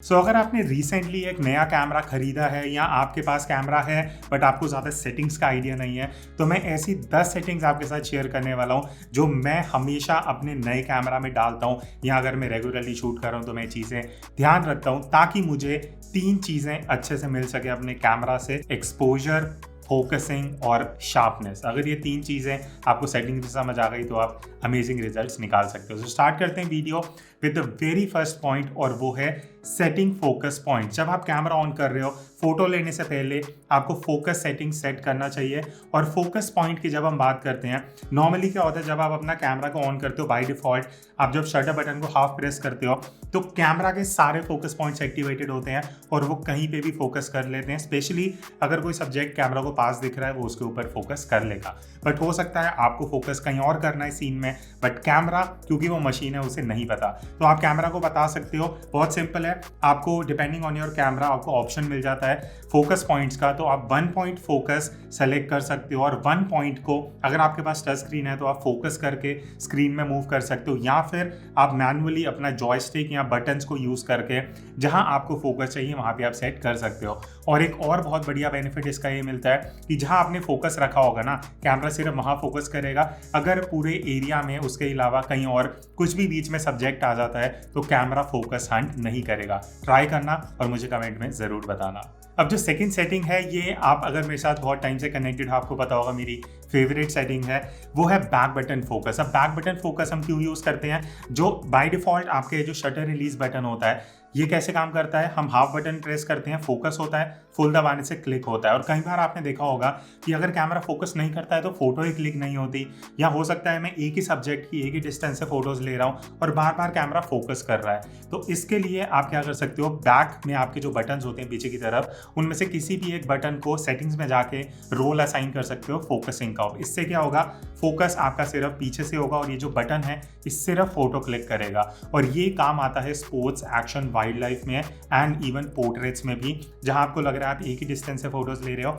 अगर आपने रिसेंटली एक नया कैमरा खरीदा है या आपके पास कैमरा है बट आपको ज़्यादा सेटिंग्स का आइडिया नहीं है, तो मैं ऐसी 10 सेटिंग्स आपके साथ शेयर करने वाला हूँ जो मैं हमेशा अपने नए कैमरा में डालता हूँ, या अगर मैं रेगुलरली शूट कर रहा हूँ तो मैं चीज़ें ध्यान रखता हूँ ताकि मुझे 3 चीज़ें अच्छे से मिल सके अपने कैमरा से: एक्सपोजर, फोकसिंग और शार्पनेस। अगर ये 3 चीज़ें आपको सेटिंग से समझ आ गई तो आप अमेजिंग रिजल्ट्स निकाल सकते हो। स्टार्ट करते हैं video with the very first point, और वो है सेटिंग फोकस पॉइंट। जब आप कैमरा ऑन कर रहे हो, फोटो लेने से पहले आपको फोकस सेटिंग सेट करना चाहिए। और फोकस पॉइंट की जब हम बात करते हैं, नॉर्मली क्या होता है, जब आप अपना कैमरा को ऑन करते हो बाय डिफॉल्ट आप जब शटर बटन को हाफ प्रेस करते हो तो कैमरा के सारे फोकस पॉइंट्स एक्टिवेटेड होते हैं और वो कहीं पे भी फोकस कर लेते हैं। स्पेशली अगर कोई सब्जेक्ट कैमरा को पास दिख रहा है वो उसके ऊपर फोकस कर लेगा, बट हो सकता है आपको फोकस कहीं और करना है सीन में, बट कैमरा क्योंकि वो मशीन है उसे नहीं पता। तो आप कैमरा को बता सकते हो, बहुत सिंपल है। आपको डिपेंडिंग ऑन योर कैमरा आपको ऑप्शन मिल जाता है फोकस पॉइंट्स का, तो आप 1 पॉइंट फोकस सेलेक्ट कर सकते हो और 1 पॉइंट को, अगर आपके पास टच स्क्रीन है तो आप फोकस करके स्क्रीन में मूव कर सकते हो, या फिर आप मैनुअली अपना जॉयस्टिक या बटन्स को यूज करके जहां आपको फोकस चाहिए वहां पे आप सेट कर सकते हो। और एक और बहुत बढ़िया बेनिफिट इसका ये मिलता है कि जहां आपने फोकस रखा होगा ना, कैमरा सिर्फ वहां फोकस करेगा। अगर पूरे एरिया में उसके अलावा कहीं और कुछ भी बीच में सब्जेक्ट आ जाता है तो कैमरा फोकस हंट नहीं करेगा। ट्राई करना और मुझे कमेंट में जरूर बताना। अब जो सेकंड सेटिंग है, ये आप अगर मेरे साथ बहुत टाइम से कनेक्टेड हो आपको पता होगा, मेरी फेवरेट सेटिंग है, वो है बैक बटन फोकस। अब बैक बटन फोकस हम क्यों यूज़ करते हैं? जो बाय डिफॉल्ट आपके जो शटर रिलीज बटन होता है, ये कैसे काम करता है, हम हाफ बटन प्रेस करते हैं, फोकस होता है, फुल दबाने से क्लिक होता है। और कई बार आपने देखा होगा कि अगर कैमरा फोकस नहीं करता है तो फोटो ही क्लिक नहीं होती, या हो सकता है मैं एक ही सब्जेक्ट की एक ही डिस्टेंस से फोटोज ले रहा हूँ और बार बार कैमरा फोकस कर रहा है। तो इसके लिए आप क्या कर सकते हो, बैक में आपके जो बटन्स होते हैं पीछे की तरफ, उनमें से किसी भी एक बटन को सेटिंग्स में जाके रोल असाइन कर सकते हो फोकसिंग का। इससे क्या होगा, फोकस आपका सिर्फ पीछे से होगा और ये जो बटन है ये सिर्फ फोटो क्लिक करेगा। और ये काम आता है स्पोर्ट्स, एक्शन, वाइल्ड लाइफ में एंड इवन पोर्ट्रेट्स में भी, जहां आपको लग रहा है आप एक ही डिस्टेंस से फोटोज ले रहे हो,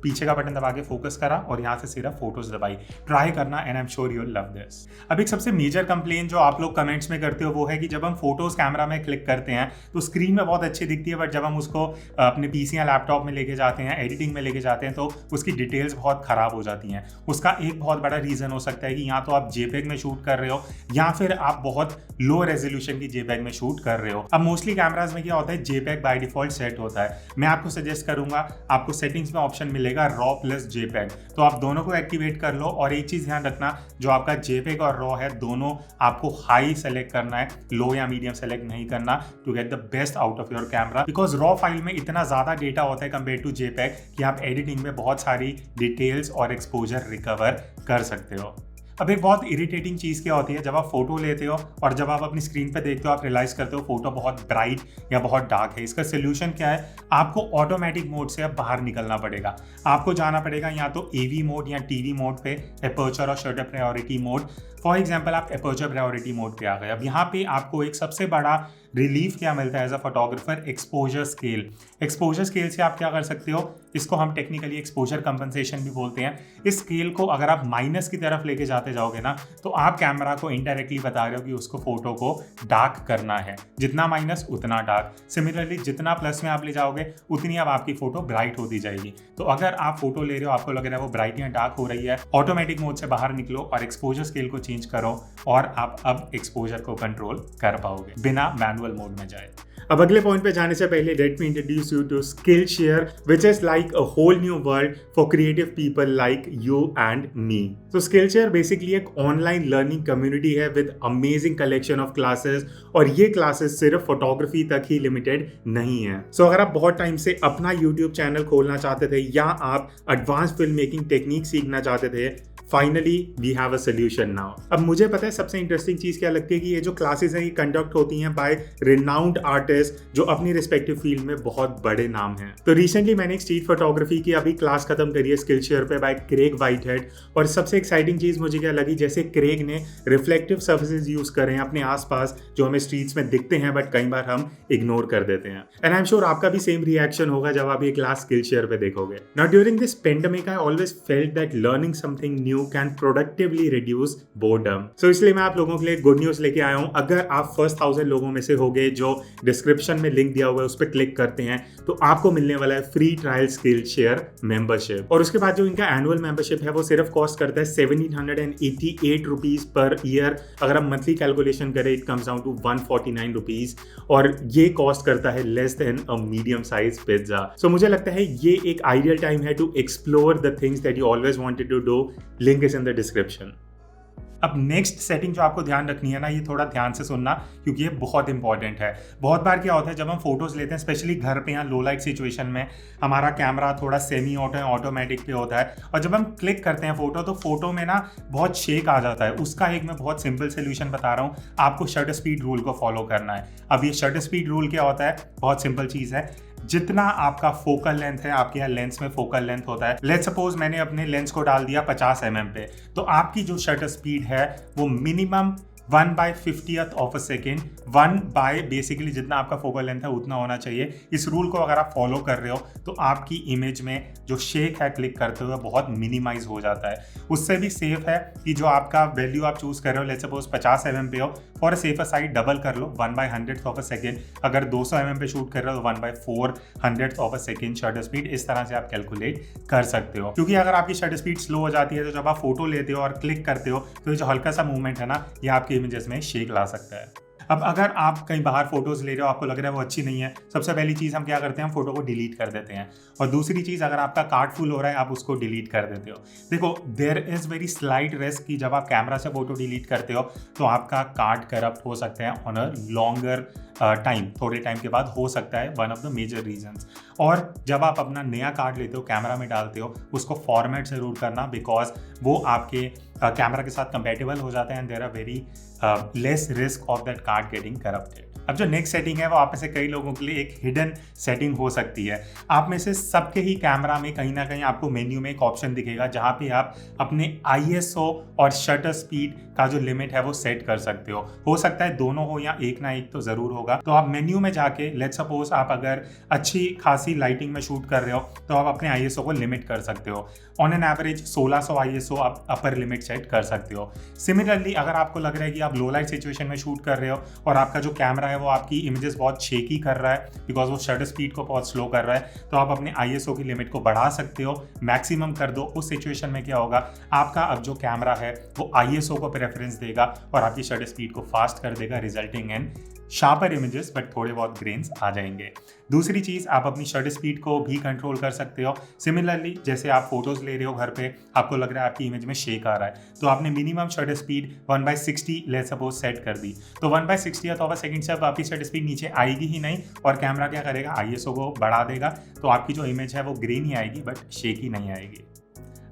पीछे का बटन दबा के फोकस करा और यहाँ से सिर्फ फोटोज दबाई। ट्राई करना and I am sure you will love this. अब एक सबसे मेजर कंप्लेन जो आप लोग कमेंट्स में करते हो वो है कि जब हम फोटोज कैमरा में क्लिक करते हैं तो स्क्रीन में बहुत अच्छी दिखती है, बट जब हम उसको अपने पीसी या लैपटॉप में लेके जाते हैं, एडिटिंग में लेके जाते हैं, तो उसकी डिटेल्स बहुत खराब हो जाती हैं। उसका एक बहुत बड़ा रीजन हो सकता है कि या तो आप जेपेग में शूट कर रहे हो या फिर आप बहुत लो रेजोल्यूशन की जेपेग में शूट कर रहे हो। अब मोस्टली कैमराज में क्या होता है, जेपेग बाय डिफॉल्ट सेट होता है। मैं आपको सजेस्ट करूंगा, आपको सेटिंग्स में ऑप्शन मिलेगा रॉ प्लस जेपेग, तो आप दोनों को एक्टिवेट कर लो। और एक चीज ध्यान रखना, जो आपका जेपेग और रॉ है दोनों आपको हाई सेलेक्ट करना है, लो या मीडियम सेलेक्ट नहीं करना, to get the best out of your camera. Because raw file में इतना ज्यादा डेटा होता है कंपेयर टू जेपेग कि आप एडिटिंग में बहुत सारी डिटेल्स और एक्सपोजर रिकवर कर सकते हो। अब एक बहुत इरिटेटिंग चीज़ क्या होती है, जब आप फोटो लेते हो और जब आप अपनी स्क्रीन पे देखते हो आप रियलाइज करते हो फोटो बहुत ब्राइट या बहुत डार्क है। इसका सोल्यूशन क्या है, आपको ऑटोमेटिक मोड से अब बाहर निकलना पड़ेगा। आपको जाना पड़ेगा या तो एवी मोड या टीवी मोड पे, एपर्चर और shutter priority mode. For example आप एपर्चर प्रायोरिटी मोड पे आ गए। अब यहाँ पे आपको एक सबसे बड़ा रिलीफ क्या मिलता है as a photographer, exposure scale. Exposure scale से आप क्या कर सकते हो, इसको हम टेक्निकली एक्सपोजर कंपनसेशन भी बोलते हैं। इस स्केल को अगर आप माइनस की तरफ लेके जाते जाओगे ना, तो आप कैमरा को इनडायरेक्टली बता रहे हो कि उसको फोटो को डार्क करना है। जितना माइनस उतना डार्क। सिमिलरली जितना प्लस में आप ले जाओगे उतनी अब आपकी फोटो ब्राइट होती जाएगी। तो अगर आप फोटो ले रहे हो, आपको लग रहा है वो ब्राइट या डार्क हो रही है, ऑटोमेटिक मोड से बाहर निकलो और एक्सपोजर स्केल को चेंज करो और आप अब एक्सपोजर को कंट्रोल कर पाओगे बिना मैनुअल मोड में जाए। अब अगले पॉइंट पे जाने से पहले let me introduce you to Skillshare, which is like a whole new world for creative people like you and me. So Skillshare basically एक ऑनलाइन लर्निंग कम्युनिटी है with amazing collection of classes, और ये classes सिर्फ photography तक ही limited नहीं है। So अगर आप बहुत टाइम से अपना YouTube चैनल खोलना चाहते थे या आप एडवांस फिल्म मेकिंग टेक्निक सीखना चाहते थे, finally we have a solution now. अब मुझे पता है सबसे इंटरेस्टिंग चीज क्या लगती है कि ये जो क्लासेस हैं ये कंडक्ट होती हैं बाय रिनाउंड आर्टिस्ट जो अपनी रिस्पेक्टिव फील्ड में बहुत बड़े नाम हैं। तो रिसेंटली मैंने एक स्ट्रीट फोटोग्राफी की अभी क्लास खत्म करी है Skillshare पे बाय क्रेग व्हाइटहेड, और सबसे एक्साइटिंग चीज मुझे क्या लगी, जैसे क्रेग ने रिफ्लेक्टिव सर्फेसेस यूज करे हैं अपने आसपास जो हमें स्ट्रीट्स में दिखते हैं बट कई बार हम इग्नोर कर देते हैं। एंड आई एम श्योर आपका भी सेम रिएक्शन होगा जब आप ये क्लास Skillshare पे देखोगे। Now during this pandemic I always felt that learning something new menu can productively reduce boredom. So इसलिए मैं आप लोगों के लिए गुड न्यूज लेके आया हूं। अगर आप फर्स्ट 1000 लोगों में से होगे जो डिस्क्रिप्शन में लिंक दिया हुआ है उस पर क्लिक करते हैं तो आपको मिलने वाला है free trial skill share membership. और उसके बाद जो इनका एनुअल मेंबरशिप है वो सिर्फ कॉस्ट करता है 1788 रुपीज पर ईयर। अगर हम मंथली कैलकुलेशन करें it comes down to 149 rupees, और ये कॉस्ट करता है less than a medium size pizza. So मुझे लगता है ये एक आइडियल टाइम है to explore the things that you always wanted to do. Link is in the description. अब नेक्स्ट सेटिंग जो आपको ध्यान रखनी है ना, ये थोड़ा ध्यान से सुनना क्योंकि ये बहुत इंपॉर्टेंट है। बहुत बार क्या होता है जब हम फोटोज लेते हैं स्पेशली घर पे या लो लाइट सिचुएशन में, हमारा कैमरा थोड़ा सेमी ऑटो या ऑटोमेटिक पे होता है और जब हम क्लिक करते हैं फोटो तो फोटो में ना बहुत शेक आ जाता है। उसका एक मैं बहुत सिंपल सोल्यूशन बता रहा हूँ, आपको शटर स्पीड रूल को फॉलो करना है। अब ये शटर स्पीड रूल क्या होता है, बहुत सिंपल चीज़ है। जितना आपका फोकल लेंथ है, आपके यहाँ लेंस में फोकल लेंथ होता है, लेट्स सपोज मैंने अपने लेंस को डाल दिया 50 mm पे, तो आपकी जो शटर स्पीड है वो minimum 1/50th of a second, 1 bye basically जितना आपका फोकल लेंथ है उतना होना चाहिए। इस रूल को अगर आप फॉलो कर रहे हो तो आपकी इमेज में जो शेक है क्लिक करते हुए बहुत मिनिमाइज हो जाता है। उससे भी सेफ है कि जो आपका वैल्यू आप चूज कर रहे हो, लेट्स सपोज 50 mm पे हो, for a safer side double कर लो 1/100th ऑफ अ सेकेंड। अगर 200 mm पे शूट कर रहे हो तो 1/400th of a second shutter speed. इस तरह से आप कैलकुलेट कर सकते हो, क्योंकि अगर आपकी शटर स्पीड स्लो हो जाती है तो जब आप फोटो लेते हो और क्लिक करते हो तो ये जो हल्का सा मूवमेंट है ना, ये आपके इमेजेस में शेक ला सकता है। अब अगर आप कहीं बाहर फोटोज ले रहे हो, आपको लग रहा है वो अच्छी नहीं है, सबसे पहली चीज़ हम क्या करते हैं, हम फोटो को डिलीट कर देते हैं। और दूसरी चीज़, अगर आपका कार्ड फुल हो रहा है आप उसको डिलीट कर देते हो। देखो there is very slight risk कि जब आप कैमरा से फोटो डिलीट करते हो तो आपका कार्ड करप्ट हो सकता है ऑन अ लॉन्गर टाइम, थोड़े टाइम के बाद हो सकता है, one of the major reasons. और जब आप अपना नया कार्ड लेते हो, कैमरा में डालते हो, उसको फॉर्मेट ज़रूर करना, बिकॉज वो आपके कैमरा के साथ कंपेटेबल हो जाता है and there are very less risk of that card getting corrupted. अब जो नेक्स्ट सेटिंग है वो आप में से कई लोगों के लिए एक हिडन सेटिंग हो सकती है। आप में से सबके ही कैमरा में कहीं ना कहीं आपको मेन्यू में एक ऑप्शन दिखेगा जहां पे आप अपने ISO और शटर स्पीड का जो लिमिट है वो सेट कर सकते हो सकता है दोनों हो या एक ना एक तो जरूर होगा। तो आप मेन्यू में जाके, लेट्स सपोज आप अगर अच्छी खासी लाइटिंग में शूट कर रहे हो तो आप अपने ISO को लिमिट कर सकते हो। ऑन एन एवरेज 1600 ISO आप अपर लिमिट सेट कर सकते हो। सिमिलरली अगर आपको लग रहा है कि आप लो लाइट सिचुएशन में शूट कर रहे हो और आपका जो कैमरा है वो आपकी इमेजेस बहुत शेकी कर रहा है बिकॉज वो शटर स्पीड को बहुत स्लो कर रहा है, तो आप अपने ISO की लिमिट को बढ़ा सकते हो, मैक्सिमम कर दो। उस सिचुएशन में क्या होगा, आपका अब जो कैमरा है वो ISO को प्रेफरेंस देगा और आपकी शटर स्पीड को फास्ट कर देगा, resulting in sharper images, but थोड़े बहुत ग्रेन्स आ जाएंगे। दूसरी चीज़, आप अपनी शटर स्पीड को भी कंट्रोल कर सकते हो। सिमिलरली जैसे आप फोटोज ले रहे हो घर पे, आपको लग रहा है आपकी इमेज में शेक आ रहा है, तो आपने minimum shutter speed 1/60 let's suppose set कर दी, तो 1/60th ऑफ अ सेकंड से अब आपकी शटर स्पीड नीचे आएगी ही नहीं और कैमरा क्या करेगा, ISO को बढ़ा देगा, तो आपकी जो इमेज है वो ग्रेन ही आएगी बट शेक ही नहीं आएगी।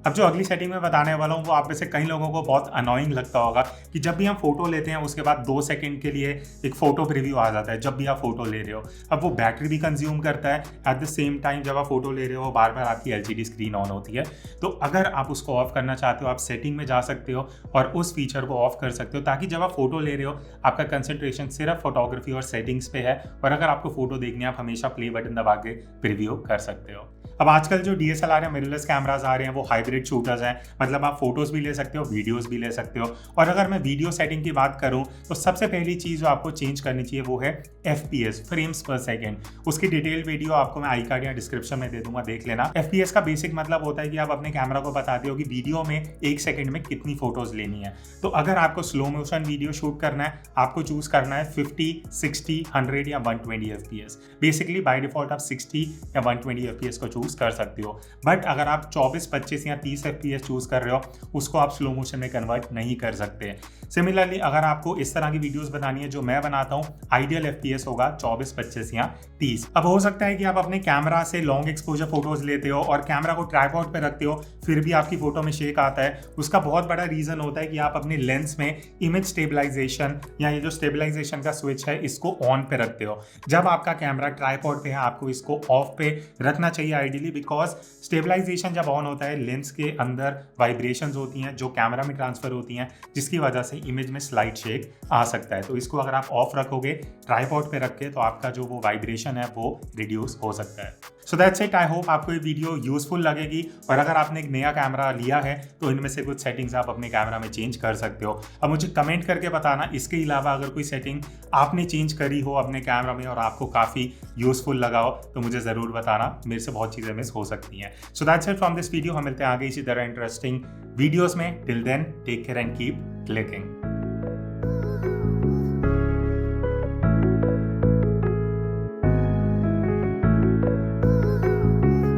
अब जो अगली सेटिंग में बताने वाला हूँ वो आप में से कई लोगों को बहुत अनोइंग लगता होगा कि जब भी हम फोटो लेते हैं उसके बाद 2 सेकंड के लिए एक फोटो प्रीव्यू आ जाता है जब भी आप फोटो ले रहे हो। अब वो बैटरी भी कंज्यूम करता है, एट द सेम टाइम जब आप फोटो ले रहे हो बार बार आपकी LCD स्क्रीन ऑन होती है। तो अगर आप उसको ऑफ करना चाहते हो आप सेटिंग में जा सकते हो और उस फीचर को ऑफ कर सकते हो, ताकि जब आप फोटो ले रहे हो आपका कंसंट्रेशन सिर्फ फोटोग्राफी और सेटिंग्स पे है, और अगर आपको फोटो देखनी है आप हमेशा प्ले बटन दबा के प्रीव्यू कर सकते हो। अब आजकल जो DSLR या मिररलेस कैमराज आ रहे हैं वो हाइब्रिड शूटर्स हैं, मतलब आप फोटोज भी ले सकते हो, वीडियोस भी ले सकते हो। और अगर मैं वीडियो सेटिंग की बात करूं तो सबसे पहली चीज़ जो आपको चेंज करनी चाहिए वो है FPS, फ्रेम्स पर सेकेंड। उसकी डिटेल वीडियो आपको मैं आई कार्ड या डिस्क्रिप्शन में दे दूंगा, देख लेना। FPS का बेसिक मतलब होता है कि आप अपने कैमरा को बताते हो कि वीडियो में 1 सेकेंड में कितनी फोटोज लेनी है। तो अगर आपको स्लो मोशन वीडियो शूट करना है आपको चूज करना है 50, 60, 100 या 120 FPS। बेसिकली बाय डिफॉल्ट आप 60 या 120 FPS को चूज कर सकते हो, बट अगर आप 24, 25 या 30 FPS चूज कर रहे हो उसको आप स्लो मोशन में कन्वर्ट नहीं कर सकते। सिमिलरली अगर आपको इस तरह की वीडियोस बनानी है जो मैं बनाता हूँ, आइडियल FPS होगा 24, 25 या 30। अब हो सकता है कि आप अपने कैमरा से लॉन्ग एक्सपोजर फोटोज लेते हो और कैमरा को ट्राइपॉड पे रखते हो फिर भी आपकी फोटो में शेक आता है। उसका बहुत बड़ा रीजन होता है कि आप अपने लेंस में इमेज स्टेबलाइजेशन या ये जो स्टेबलाइजेशन का स्विच है इसको ऑन पे रखते हो। जब आपका कैमरा ट्राइपॉड पे है आपको इसको ऑफ पे रखना चाहिए आइडियली, बिकॉज स्टेबलाइजेशन जब ऑन होता है लेंस के अंदर वाइब्रेशंस होती हैं जो कैमरा में ट्रांसफर होती हैं, जिसकी वजह से इमेज में स्लाइट शेक आ सकता है। तो इसको अगर आप ऑफ रखोगे ट्राइपॉड पे रख के तो आपका जो वो वाइब्रेशन है वो रिड्यूस हो सकता है। सो दैट्स इट। आई होप आपको ये वीडियो यूजफुल लगेगी, और अगर आपने एक नया कैमरा लिया है तो इनमें से कुछ सेटिंग्स आप अपने कैमरा में चेंज कर सकते हो। अब मुझे कमेंट करके बताना इसके अलावा अगर कोई सेटिंग आपने चेंज करी हो अपने कैमरा में और आपको काफ़ी यूजफुल लगा हो तो मुझे ज़रूर बताना, मेरे से बहुत चीज़ें मिस हो सकती हैं। So that's it from this video. हम मिलते हैं आगे इसी तरह इंटरेस्टिंग वीडियोज़ में। Till then take care and keep clicking.